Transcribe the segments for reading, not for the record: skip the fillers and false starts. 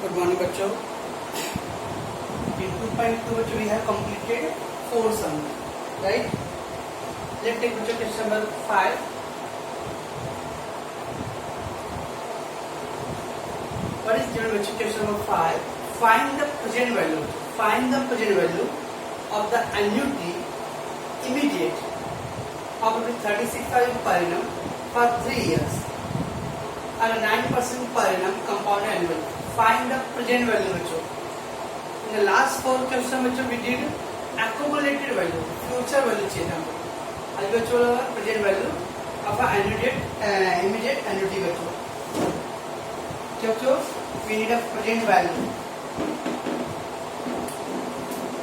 Good morning, बच्चों. In 2.2, बच्चों, we have completed 4 sums, right? Let's take बच्चों question number 5. What is given बच्चों question number 5? Find the present value. Find the present value of the annuity immediate of ₹36,000 per annum for 3 years and a 9% per annum compound annually. Find the present value बच्चों. In the last 4 question बच्चों we did accumulated value, future value चाहिए था हमको. आज बच्चों लगा present value of a immediate annuity बच्चों. बच्चों we need a present value.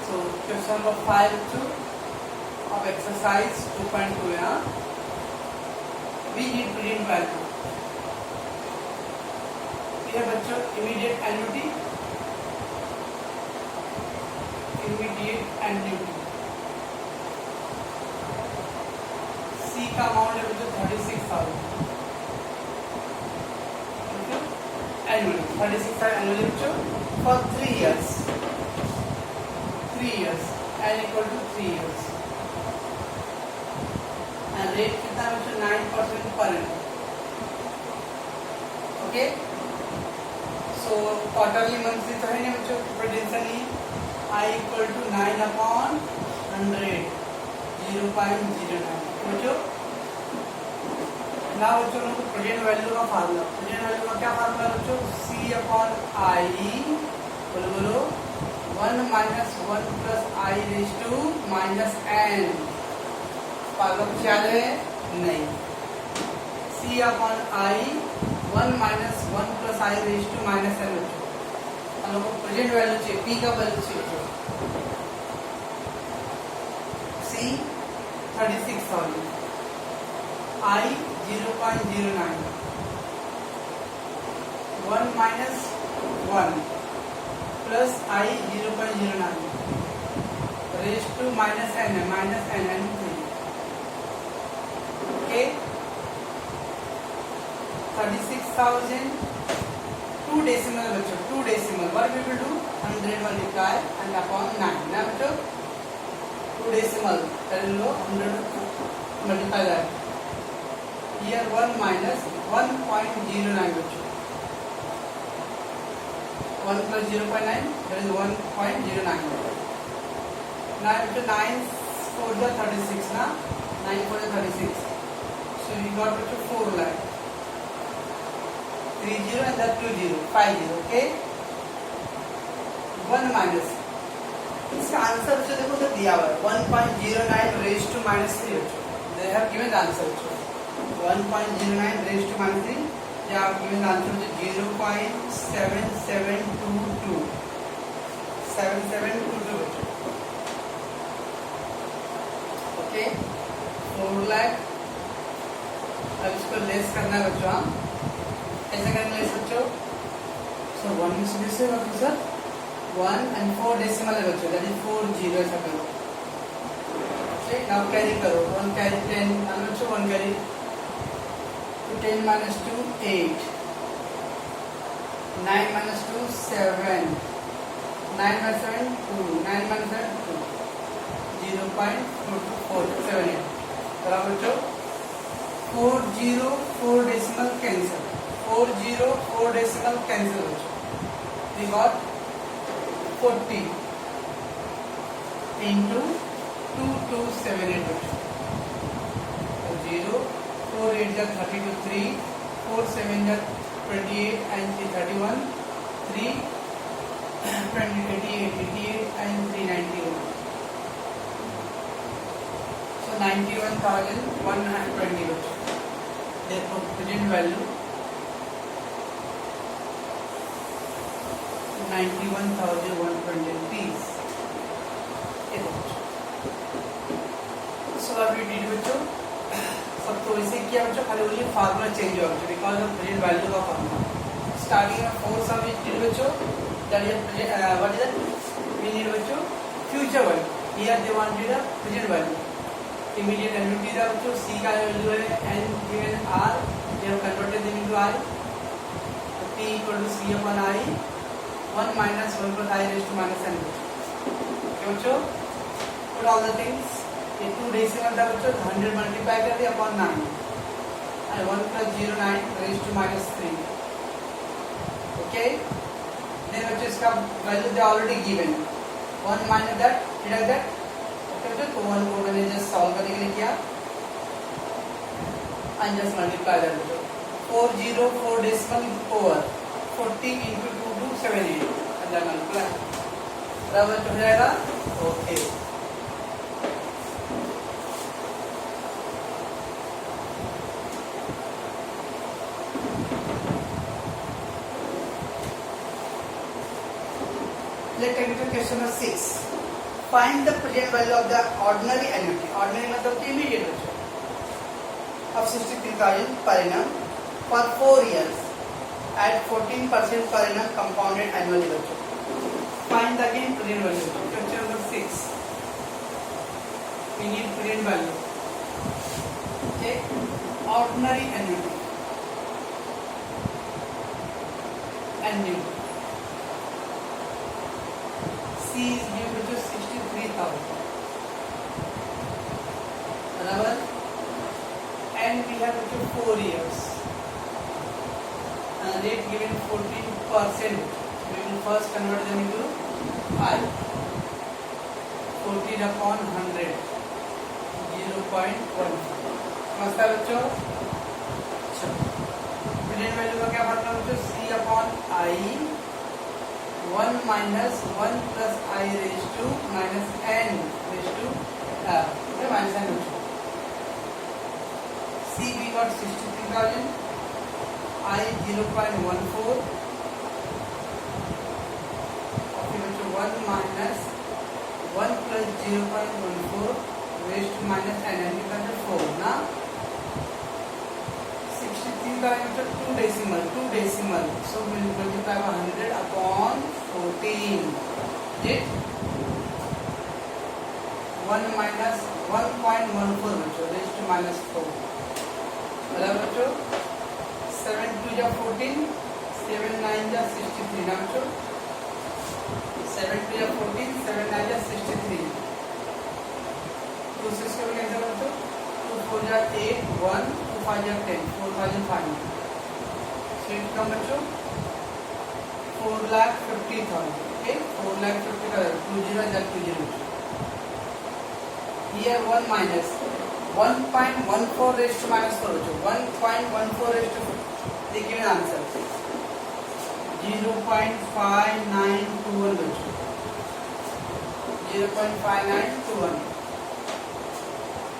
So question number 5 बच्चों of exercise 2.2 यहाँ we need present value. यह बच्चों इमीडिएट एन्युटी सी का अमाउंट है बच्चों 36,000 एनुअली 36,000 एनुअली बच्चों for 3 years n equal to 3 years and rate कितना बच्चों 9% per annum. Okay, so quarterly monthly तो है नहीं बच्चों, प्रेडिक्शन ही I इक्वल टू 9/100 0.09 बच्चों. ना बच्चों लोग प्रेजेंट वैल्यू का फार्मूला, प्रेजेंट वैल्यू का क्या फार्मूला बच्चों, C/I बोलो 1 - 1 + I - n. फार्मूला कुछ याद है नहीं. C/I 1 - 1 + I - n बच्चों. हम लोग को प्रेजेंट वैल्यू चाहिए, P का वैल्यू चाहिए. C 36,000, I 0.09, 1 - 1 + I 0.09 raised to -n 3. Okay, 36,000 2 decimal बच्चों, 2 decimal. What we will do? 100 multiply and upon 9 ना बच्चों. 2 decimal कर लो, 100 multiply that. Here 1 minus 1.09 बच्चों. 1 plus 0.9 that is 1.09. Now बच्चों 9 4 the 36 ना, 9 4 the 36. So we got बच्चों 4 lakh. 30 and that 20 50. Okay, 1 minus इसका answer बच्चों देखो तो दिया हुआ है 1.09 raised to -3 बच्चों. They have given the answer बच्चों 1.09 raised to -3. या आप given the answer बच्चों 0.7722 बच्चों. ओके, 4 लाख. अब इसको लेस करना है बच्चों. हाँ, ऐसा करना है बच्चों. सो 1 is this है बच्चों सर 1 and 4 decimal है बच्चों, that is 4 0 ऐसा करो. ओके, नाउ कैरी करो 1 कैरी 10 and बच्चों 1 कैरी तो 10 - 2 8, 9 - 2 7, 9 - 7 2, 9 - 7 2, 0.478. बराबर बच्चों 4 0 4 decimal कैंसिल, 4 0 4 decimal cancel बच्चों. We got 40 into 2278 बच्चों. 0 4 8 जा 32 3 4 7 जा 28 and 3 31 3 20 88 and 3 91. So 91,120 बच्चों. Therefore present value 91,120 rupees. So what we did बच्चों, सब तो वैसे किया बच्चों, खाली वही फार्मूला चेंज हुआ बच्चों बिकॉज ऑफ प्रेजेंट वैल्यू का फार्मूला. स्टार्टिंग में 4 सम we did बच्चों, that is what is that we need बच्चों future value. Here they wanted a present value. Immediate annuity था बच्चों. C का वैल्यू है n given r, they have converted them into I. P equal to C/I 1 minus 1 plus I raised to minus n क्यों बच्चों? Put all the things. ये 2 decimal था बच्चों, 100 multiply कर दिया upon 9 and 1 plus 0 9 raised to minus 3. Okay? Then बच्चों इसका value they already given 1 minus that deduct that. Okay बच्चों, तो 1 को मैंने जस्ट सॉल्व करने के लिए किया and just multiply that बच्चों. 404 decimal over 40 into 2 to 78 and then multiply. बराबर हो जाएगा. Okay. Let's take to question number 6. Find the present value of the ordinary annuity. Ordinary मतलब कि immediate बच्चों. Of 63,000 per annum for 4 years at 14% per annum compounded annually बच्चों. Find the again present value. Question number 6. We need present value. Okay. Ordinary annuity. Annuity. C is given to 63,000. बराबर. And we have to 4 years. And rate given 14%. We will first convert them into 5. 14 upon 100. 0.1. समझता है बच्चों? Present value का क्या formula बच्चों? C upon I 1 minus 1 plus I raised to minus n raised to minus n बच्चों. C we got 63,000. I 0.14. Okay बच्चों, 1 minus 1 plus 0.14 raised to minus n and equal to 4 ना. 63,000 2 decimal. So we will multiply by 100 upon 14. It 1 minus 1.14 बच्चों raised to minus 4. बराबर बच्चों. 7 2 जा 14, 7 9 जा 63 ना बच्चों. 7 2 जा 14, 7 9 जा 63. 2 6 को कैंसिल बच्चों. 2 4 जा 8, 1 2 5 जा 10, 4,500. So it come बच्चों 4,50,000. Okay, 4,50,000. 20 जा 20. Here 1 minus 1.14 raised to minus 4 बच्चों. 1.14 raised to 4. The given answer 0.5921 बच्चों. 0.5921.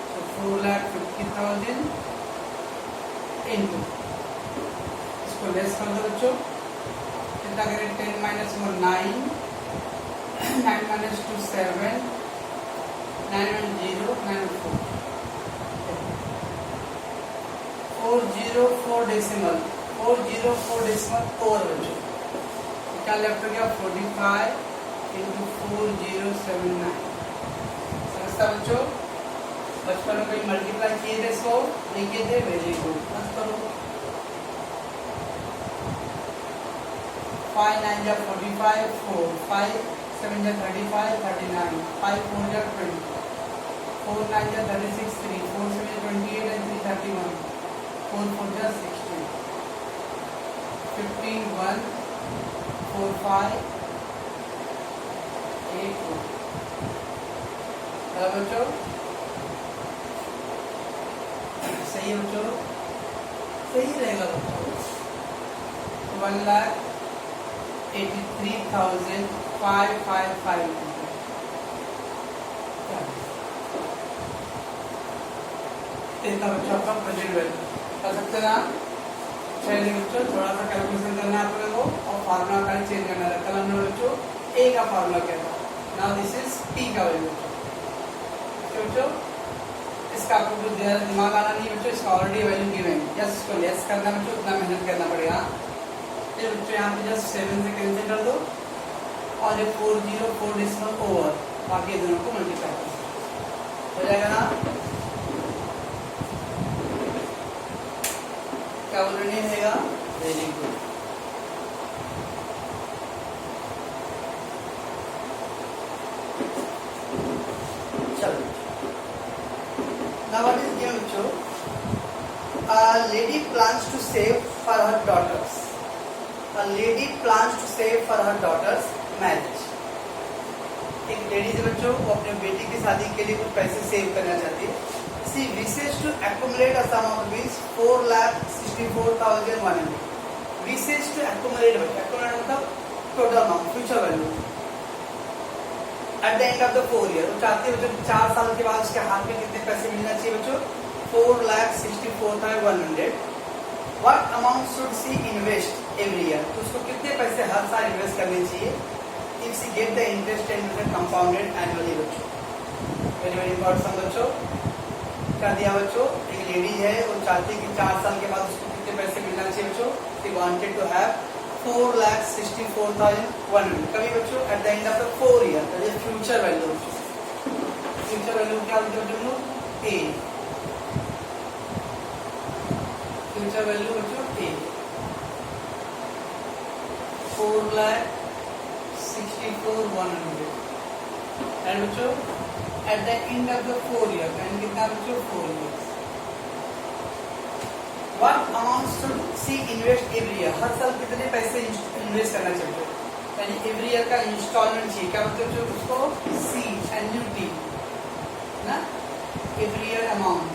So 4,50,000 into इसको लेस कर दो बच्चों. कितना करें? 10 minus 1 9, 9 minus 2 7, 9 1 0, 9 4. 404 decimal. 404 decimal over बच्चों. क्या लेफ्ट हो गया? 45 into 4079. समझता बच्चों? बचपन में कोई मल्टीप्लाई किए थे इसको? नहीं किए थे? Very good. मत करो. 5 9 जा 45, 4 5 7 जा 35, 39, 5 4 जा 20, 4 9 जा 36, 3 4 7 28 and 3 31, 4 4 जा 16, 15 1 4 5 8 4. बच्चों सही है बच्चों? सही रहेगा बच्चों. 1,83,555. इतना बच्चों आपका प्रेजेंट वैल्यू कर सकते ना. चलिए बच्चों, थोड़ा सा कैलकुलेशन करना है अपने को और फार्मूला का चेंज करना है. कल हमने बच्चों ए का फार्मूला क्या था. नाउ दिस इज पी का वैल्यू बच्चों. इसका आपको कुछ दिमाग आना नहीं बच्चों. इसका ऑलरेडी वैल्यू गिवन. जस्ट इसको लेस करना बच्चों, उतना मेहनत करना पड़ेगा. फिर बच्चों यहाँ पे जस्ट 7 से कैंसिल कर दो और ये 404 डिस्मल ओवर बाकी दोनों को मल्टीप्लाई कर हो जाएगा ना. क्या बोल रही रहेगा? Very good. lady plans to save for her daughters. A lady plans to save for her daughter's marriage. एक लेडीज बच्चों वो अपने बेटी की शादी के लिए कुछ पैसे सेव करना चाहती है. She wishes to accumulate a sum of rupees 4,64,100. Wishes to accumulate बच्चों, accumulate मतलब total amount, future value. At the end of the 4 year, वो चाहती है बच्चों 4 साल के बाद उसके हाथ में कितने पैसे मिलना चाहिए बच्चों? 4,64,100. What amount should she invest every year? तो उसको कितने पैसे हर साल इन्वेस्ट करने चाहिए? If she get the interest and compounded annually बच्चों. Very very important बच्चों. क्या दिया बच्चों? एक लेडी है वो चाहती है कि 4 साल के बाद उसको कितने पैसे मिलना चाहिए बच्चों? She wanted to have 4,64,100. कभी बच्चों at the end of the 4 year, that is future value बच्चों. Future value क्या होती है बच्चों? A. Future value बच्चों A. 4,64,100. And बच्चों at the end of the 4 year, and कितना बच्चों 4 years. What amount should she invest every year? हर साल कितने पैसे इन्वेस्ट करना चाहिए? यानी every year का इंस्टॉलमेंट चाहिए. क्या मतलब जो उसको C annuity ना every year amount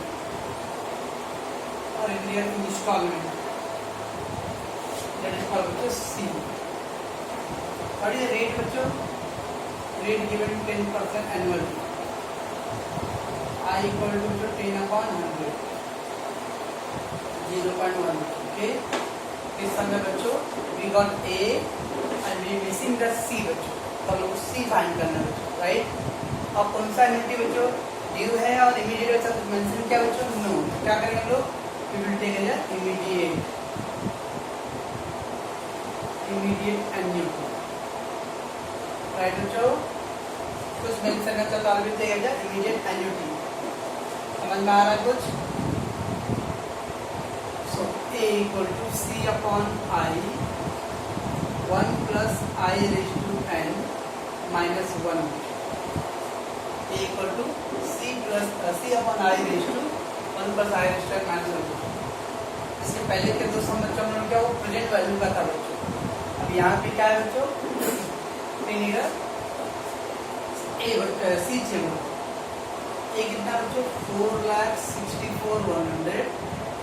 और every year installment. That is called बच्चों C. What is the rate बच्चों? Rate given 10% annually. I equal to 10/100. 0.1. Okay. इस समय बच्चों we got A and we missing the C बच्चों. तो हम लोग C फाइंड करना बच्चों, right? अब कौन सा एन्युटी बच्चों ड्यू है और इमीडिएट ऐसा कुछ मेंशन क्या बच्चों? नो. क्या करेंगे हम लोग? We will take as immediate annuity. Right बच्चों? कुछ मेंशन करना तो always take as immediate annuity. समझ में आ रहा है कुछ? So A equal to C upon I 1 plus I raised to n minus 1. A equal to C upon I raised to 1 plus I raised to n minus 1. इससे पहले के दो सम बच्चों में क्या वो प्रेजेंट वैल्यू का था बच्चों. अब यहाँ पे क्या है बच्चों? C चाहिए. A कितना बच्चों? 4,64,100.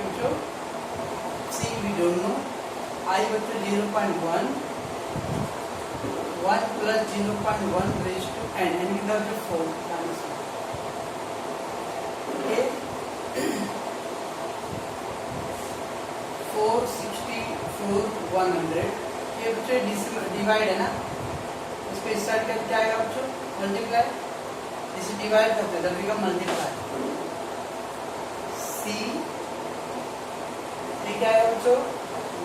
बच्चों C we don't know. I बच्चों 0.1 1 plus 0.1 raised to n. n कितना बच्चों? 4 minus 1. Okay. 4,64,100. ये बच्चों डिवाइड है ना, उस पे स्टार्ट करके क्या आएगा बच्चों? मल्टीप्लाई. इसे डिवाइड करते हैं तब बिकम मल्टीप्लाई. C क्या है बच्चों?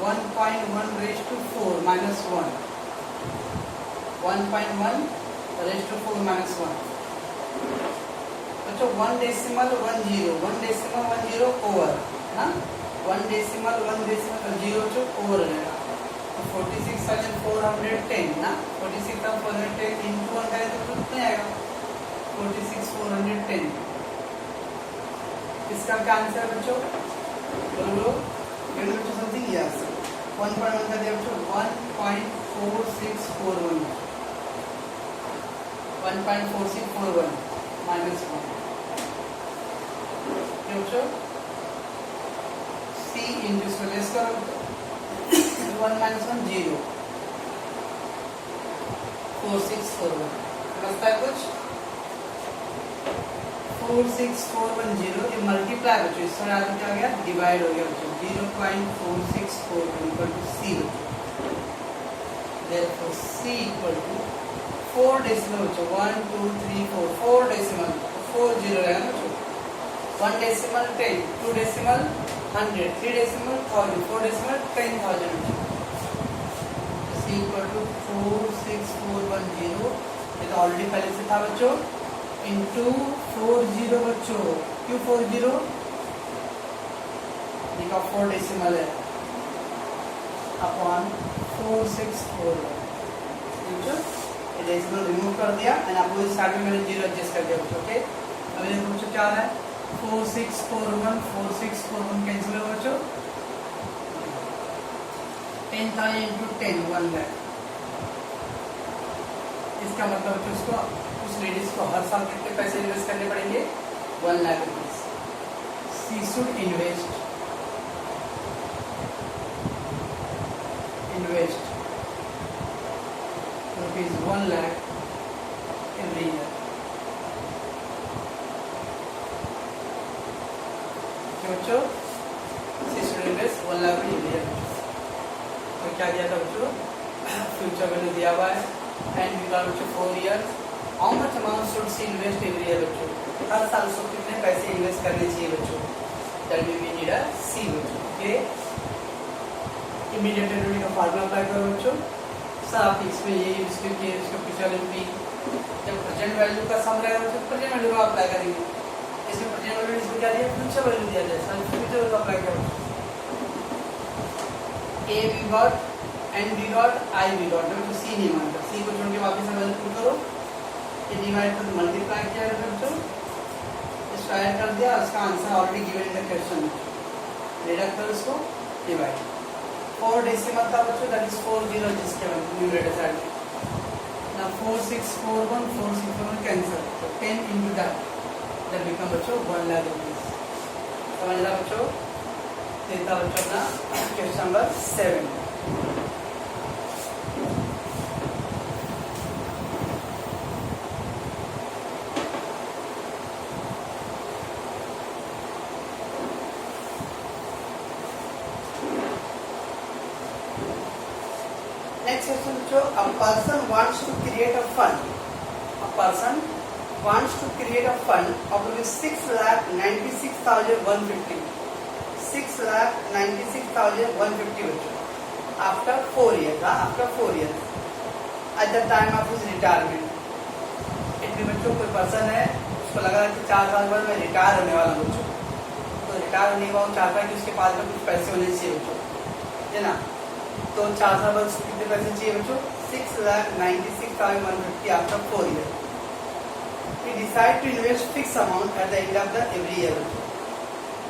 1.1 raised to 4 minus 1. 1.1 raised to 4 minus 1. बच्चों 1 decimal 1 0 ओवर ना, 1 decimal 0 जो ओवर रहेगा. तो 46,410 ना, 46,410 into 1 करें तो कितना आएगा? 46,410. इसका क्या आंसर है बच्चों? बोलो बच्चों समथिंग. यस 1.1 का दिया बच्चों 1.4641 minus 1. बच्चों C into इसको लेस करो. 1 minus 1 0. 4641. समझता है कुछ? 46410 ये मल्टीप्लाई बच्चों इस तरह आगे क्या गया? डिवाइड हो गया बच्चों. 0.4641 इक्वल टू C बच्चों. Therefore C equal to 4 decimal बच्चों 1 2 3 4 डेसिमल 4 0 रहेगा बच्चों. 1 डेसिमल 10, 2 डेसिमल 100, 3 डेसिमल 1000, 4 डेसिमल 10,000 बच्चों. C इक्वल टू 46410 ये तो ऑलरेडी पहले से था बच्चों. इंटू 40 बच्चों. क्यों 40? देखो 4 डेसिमल है अपॉन 4641. ये डेसिमल रिमूव कर दिया एंड आपको स्टार्ट में मैंने 0 एडजस्ट कर दिया बच्चों. ओके अब ये बच्चों क्या आ रहा है? 4641 कैंसिल हो बच्चों 10,000 इंटू 10 1 लाख। इसका मतलब बच्चों उसको उस लेडीज को हर साल कितने पैसे इन्वेस्ट करने पड़ेंगे 1 lakh rupees. She should invest rupees 1 lakh every year. बच्चों she should invest 1 lakh every year. तो क्या दिया था बच्चों फ्यूचर वैल्यू दिया हुआ है एंड वी गॉट बच्चों 4 years. How much amount should she invest every year बच्चों हर साल उसको कितने पैसे इन्वेस्ट करने चाहिए बच्चों दैट वी नीड अ सी बच्चों। ओके इमीडिएट एनुटी का फार्मूला अप्लाई करो बच्चों। सर आप इसमें ये इसके फ्यूचर वैल्यू जब प्रेजेंट वैल्यू का सम रहेगा तो प्रेजेंट वैल्यू का अप्लाई करेंगे। इसमें प्रेजेंट वैल्यू इसमें क्या दिया फ्यूचर वैल्यू दिया जाए सर फ्यूचर वैल्यू अप्लाई करो। A we got and we got I we got तो सी नहीं मानता सी को छोड़ के वापस वैल्यू पुट करो ये डिवाइड कर मल्टीप्लाई किया है बच्चों स्क्वायर कर दिया उसका answer already given in the question deduct करो उसको डिवाइड 4 डेसिमल था बच्चों दैट इज 40 जिसके न्यूमरेटर साइड ना 4641 कैंसिल तो 10 into that बिकम बच्चों 1 लाख रुपीज। समझ रहा बच्चों देता बच्चों अपना question number 7। Next question bachcho a person wants to create a fund of rupees 6,96,150 6,96,150 bachcho after 4 years at the time of his retirement। इतने बच्चों कोई पर्सन है उसको लगा कि 4 साल बाद मैं रिटायर होने वाला हूँ बच्चों तो रिटायर होने के बाद चाहता है कि उसके पास में कुछ पैसे होने चाहिए बच्चों है ना। तो 4 साल बाद कितने पैसे चाहिए बच्चों 6,96,150 after 4 years। He decide to invest fixed amount at the end of the every year बच्चों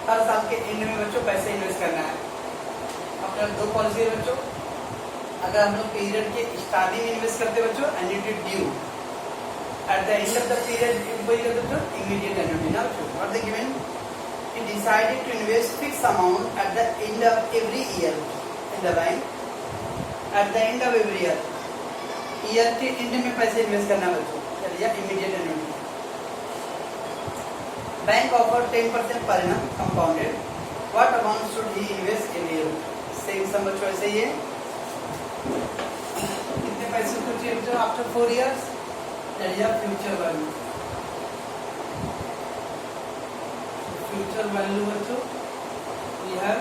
हर साल के एंड में बच्चों पैसे इन्वेस्ट करना है। अपने 2 पॉलिसी है बच्चों अगर हम लोग पीरियड के स्टार्टिंग में इन्वेस्ट करते बच्चों annuity due at the end of the period बच्चों immediate annuity ना बच्चों what they given he decided to invest fixed amount at the end of every year in the bank at the end of every year के and में पैसे invest करना बच्चों चलिए immediate annuity. Bank offer 10% पर annum compounded what amount should he invest every year same sum बच्चों ऐसे ही है कितने पैसे को चाहिए बच्चों आफ्टर 4 years चलिए फ्यूचर वैल्यू बच्चों we have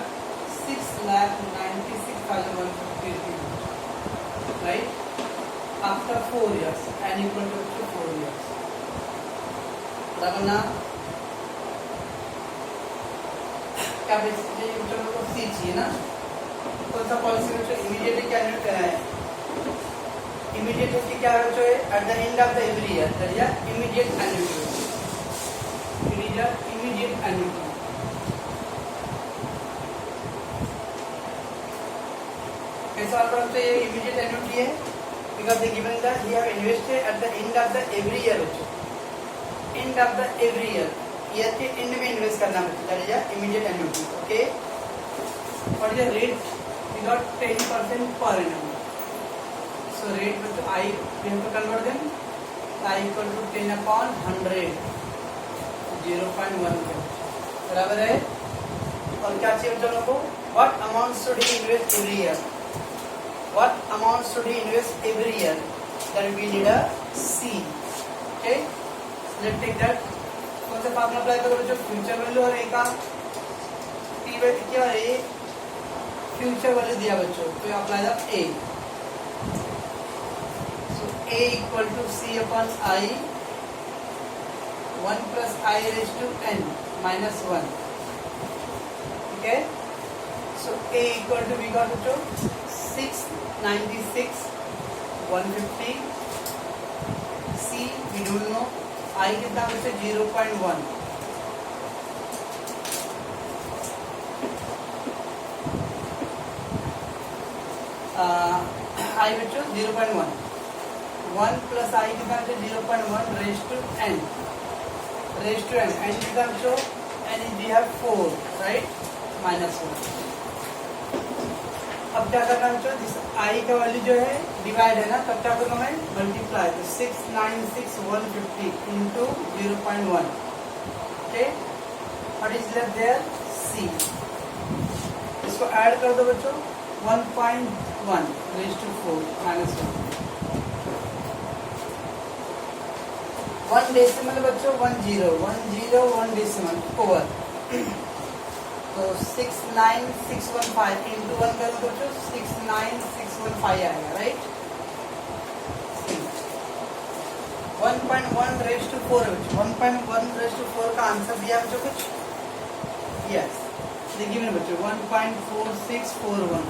6,96,150 right after 4 years and equal to 4 years बराबर ना क्या बच्चों को सी चाहिए ना कौन सा पॉलिसी बच्चों इमीडिएटली क्या है इमीडिएट क्या बच्चों है at the end of the every year चलिए इमीडिएट एन्युटी कैसा बच्चों ये इमीडिएट एन्युटी है because they given that he have invested at the end of the every year बच्चों end of the every year year के and में invest करना बच्चों चलिए immediate annuity. Okay what is the rate we got 10% per annum so rate बच्चों I we have to convert them I equal to 10 upon 100 0.1 बराबर है। और क्या चाहिए बच्चों लोगों को what amount should he invest every year what amount should he invest every year then we need a C। okay let's take that कौन सा फार्मूला अप्लाई करो बच्चों फ्यूचर वैल्यू और ए का टी वैल्यू क्या है फ्यूचर वैल्यू दिया बच्चों तो apply the A so A equal to C upon I 1 plus I raised to n minus 1 okay so A equal to we got to 696 150 C we don't know I कितना बच्चे 0.1 आई बच्चों 0.1, 1 plus आई कितना बच्चों 0.1 raise to n, n कितना बच्चों, n is we have 4 right, -1। अब क्या करना है बच्चों, जिस आई का वैल्यू जो है डिवाइड है ना, तब क्या करूँगा मैं मल्टीप्लाई, तो 696,150 into 0.1, okay, what is left there see. इसको ऐड कर दो बच्चों, 1.1 रेज टू 4 -1, 1 डेसिमल बच्चों 1 डेसिमल ओवर, तो 69615 इंटू 1 करो बच्चों 69615 आएगा राइट। 1.1 रेज टू 4 है बच्चों, 1.1 रेज टू 4 का आंसर दिया बच्चों कुछ, यस देखिए मेरे बच्चों 1.4641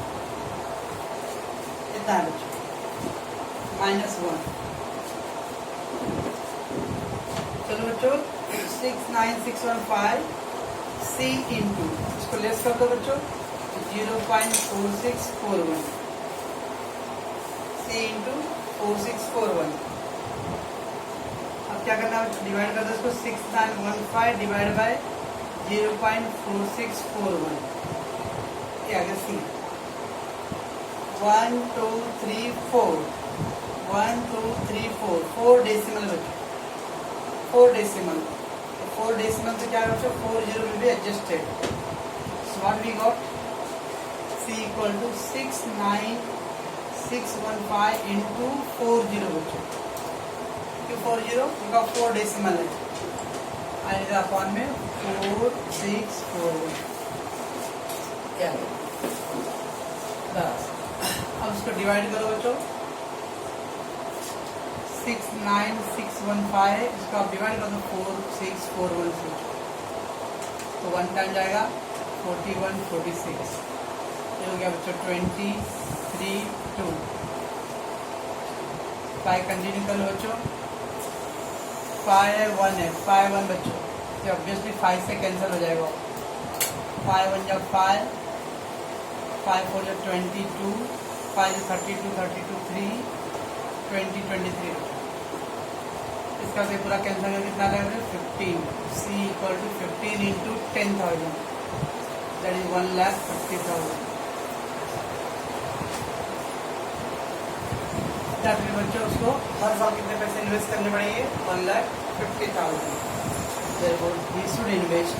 इतना है बच्चों, -1। चलो बच्चों 69615 C इंटू, इसको लेस कर दो बच्चों 0.4641, C इंटू 4641। अब क्या करना है, डिवाइड कर दो इसको, 6915 डिवाइड बाय 0.4641, क्या आगे C 1 2 3 4 1 2 3 4 4 डेसिमल बच्चों, 4 डेसिमल, 4 डेसिमल से क्या बच्चों 40 will be adjusted, so what we got C equal to 69615 into 40 बच्चों, क्यों 40 बिकॉज 4 डेसिमल है, आएगा अपॉन में 4641, क्या बस। अब उसको डिवाइड करो बच्चों, 69615 इसको आप डिवाइड कर दो 4641 से, तो 1 टाइम जाएगा 41 46, ये हो गया बच्चों 23 2, 5 कंटिन्यू कर लो बच्चों, 5 1 है, 5 1 बच्चों, तो ऑब्वियसली 5 से कैंसिल हो जाएगा, 5 1 जब 5 5 4 जब 22, 5 32 32 3 20 23, इसका से पूरा कैंसिल करके कितना लगेगा 15, C equal to 15 into 10,000 that is 1,50,000। फिर बच्चों उसको हर साल कितने पैसे इन्वेस्ट करने पड़ेंगे, 1,50,000, therefore he should invest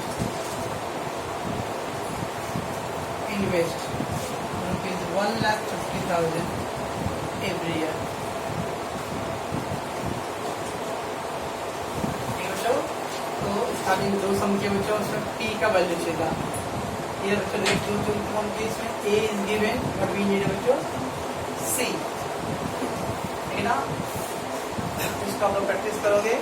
rupees 1,50,000 every year। तो स्टार्टिंग दो सम के बच्चों उसमें P का वैल्यू चाहिए, ये बच्चों नेक्स्ट दो कौन की इसमें A is given but we need बच्चों C, ठीक है ना, इसको आप लोग प्रैक्टिस करोगे